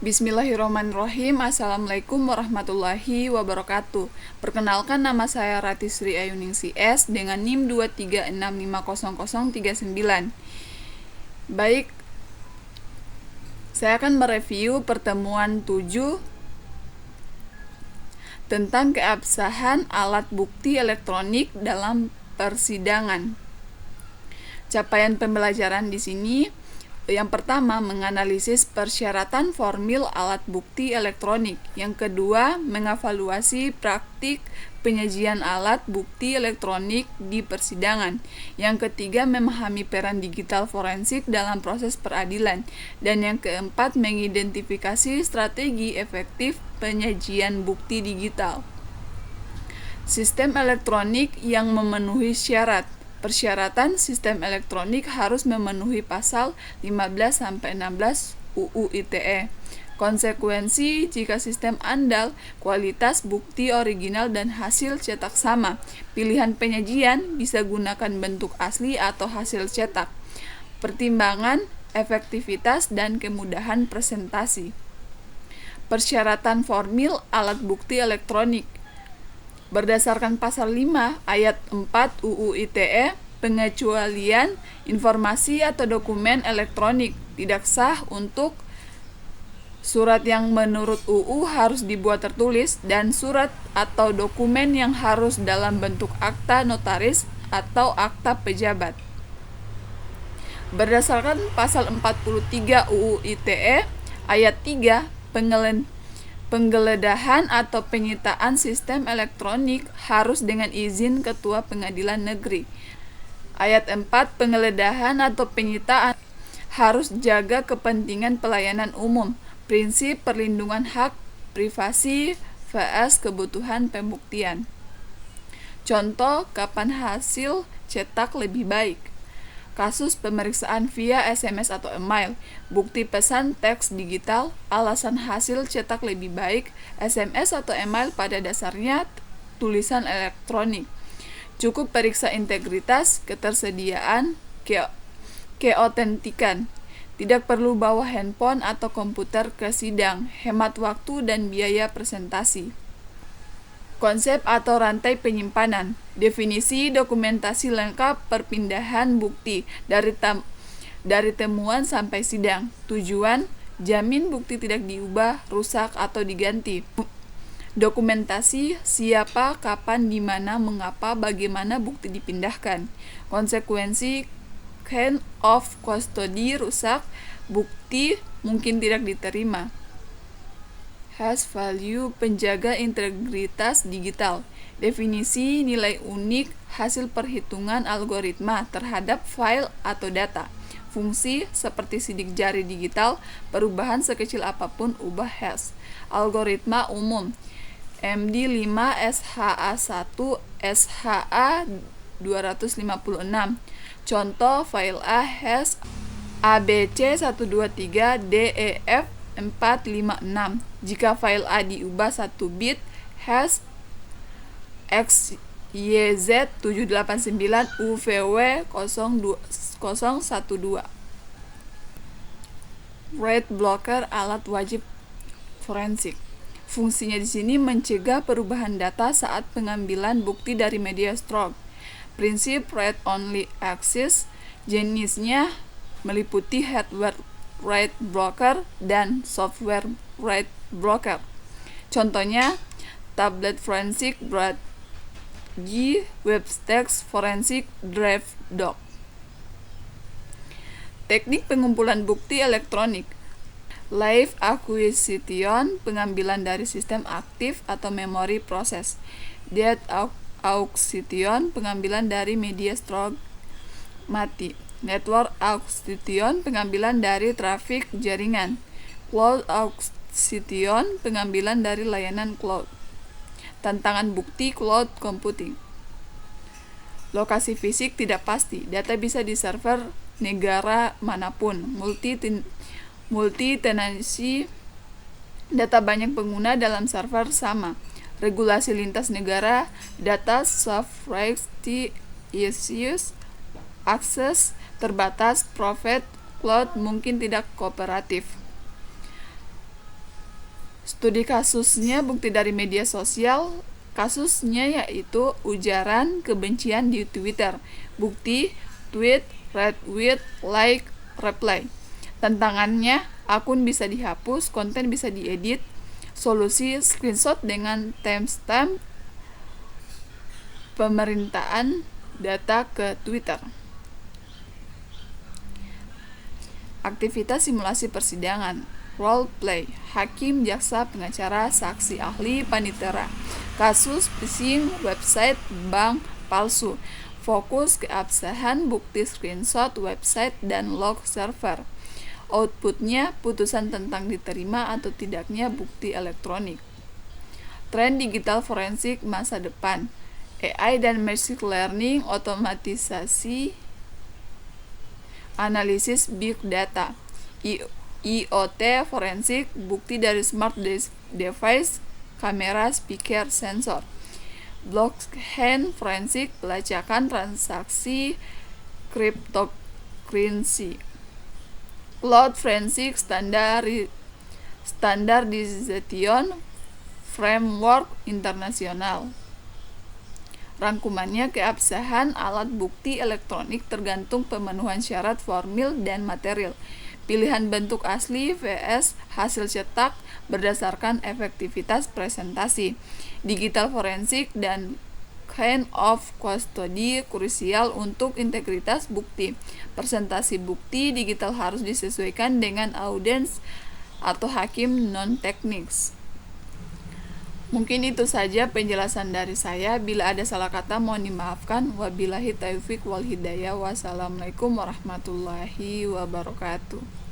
Bismillahirrahmanirrahim. Assalamualaikum warahmatullahi wabarakatuh. Perkenalkan, nama saya Ratisri Ayuningsi S dengan NIM 236500039. Baik, saya akan mereview pertemuan 7 tentang keabsahan alat bukti elektronik dalam persidangan. Capaian pembelajaran di sini: yang pertama, menganalisis persyaratan formil alat bukti elektronik. Yang kedua, mengevaluasi praktik penyajian alat bukti elektronik di persidangan. Yang ketiga, memahami peran digital forensik dalam proses peradilan. Dan yang keempat, mengidentifikasi strategi efektif penyajian bukti digital. Sistem elektronik yang memenuhi syarat. Persyaratan sistem elektronik harus memenuhi pasal 15-16 UU ITE. Konsekuensi jika sistem andal, kualitas bukti original dan hasil cetak sama. Pilihan penyajian bisa gunakan bentuk asli atau hasil cetak. Pertimbangan, efektivitas dan kemudahan presentasi. Persyaratan formil alat bukti elektronik. Berdasarkan pasal 5 ayat 4 UU ITE, pengecualian informasi atau dokumen elektronik tidak sah untuk surat yang menurut UU harus dibuat tertulis dan surat atau dokumen yang harus dalam bentuk akta notaris atau akta pejabat. Berdasarkan pasal 43 UU ITE ayat 3, penggeledahan atau penyitaan sistem elektronik harus dengan izin Ketua Pengadilan Negeri. Ayat 4, penggeledahan atau penyitaan harus jaga kepentingan pelayanan umum, prinsip perlindungan hak privasi vs kebutuhan pembuktian. Contoh, kapan hasil cetak lebih baik? Kasus pemeriksaan via SMS atau email, bukti pesan teks digital, alasan hasil cetak lebih baik, SMS atau email pada dasarnya tulisan elektronik. Cukup periksa integritas, ketersediaan, keotentikan. Tidak perlu bawa handphone atau komputer ke sidang, hemat waktu dan biaya presentasi. Konsep atau rantai penyimpanan. Definisi dokumentasi lengkap perpindahan bukti dari temuan sampai sidang. Tujuan, jamin bukti tidak diubah, rusak atau diganti. Dokumentasi siapa, kapan, di mana, mengapa, bagaimana bukti dipindahkan. Konsekuensi, chain of custody rusak, bukti mungkin tidak diterima. Hash value, penjaga integritas digital. Definisi, nilai unik hasil perhitungan algoritma terhadap file atau data. Fungsi, seperti sidik jari digital, perubahan sekecil apapun ubah hash. Algoritma umum, MD5, SHA1, SHA256. Contoh, file A hash ABC123DEF 456. Jika file A diubah 1 bit, hash XYZ789UVW012. RAID blocker alat wajib forensik. Fungsinya di sini mencegah perubahan data saat pengambilan bukti dari media stroke. Prinsip read only access, jenisnya meliputi hardware RAID blocker dan software RAID blocker. Contohnya, tablet forensik Brad-G, WebText forensik DriveDoc. Teknik pengumpulan bukti elektronik. Live acquisition, pengambilan dari sistem aktif atau memori proses. Dead acquisition, pengambilan dari media stroke mati. Network acquisition, pengambilan dari trafik jaringan. Cloud acquisition, pengambilan dari layanan cloud. Tantangan bukti cloud computing. Lokasi fisik tidak pasti, data bisa di server negara manapun. Multi-tenancy, data banyak pengguna dalam server sama. Regulasi lintas negara, data sovereignty issues, akses terbatas, private cloud mungkin tidak kooperatif. Studi kasusnya bukti dari media sosial. Kasusnya yaitu ujaran kebencian di Twitter. Bukti tweet, retweet, like, reply. Tantangannya, akun bisa dihapus, konten bisa diedit. Solusi, screenshot dengan timestamp pemerintahan data ke Twitter. Aktivitas simulasi persidangan. Role play, hakim, jaksa, pengacara, saksi, ahli, panitera. Kasus phishing, website bank palsu. Fokus keabsahan bukti screenshot website dan log server. Outputnya putusan tentang diterima atau tidaknya bukti elektronik. Tren digital forensik masa depan. AI dan machine learning, otomatisasi, analisis big data. IoT forensik, bukti dari smart device, kamera, speaker, sensor. Blockchain forensik, pelacakan transaksi cryptocurrency. Cloud forensik, standardization framework internasional. Rangkumannya, keabsahan alat bukti elektronik tergantung pemenuhan syarat formil dan material. Pilihan bentuk asli vs hasil cetak berdasarkan efektivitas presentasi. Digital forensik dan chain of custody krusial untuk integritas bukti. Presentasi bukti digital harus disesuaikan dengan audiens atau hakim non-teknis. Mungkin itu saja penjelasan dari saya. Bila ada salah kata mohon dimaafkan. Wabillahi taufiq wal hidayah. Wassalamualaikum warahmatullahi wabarakatuh.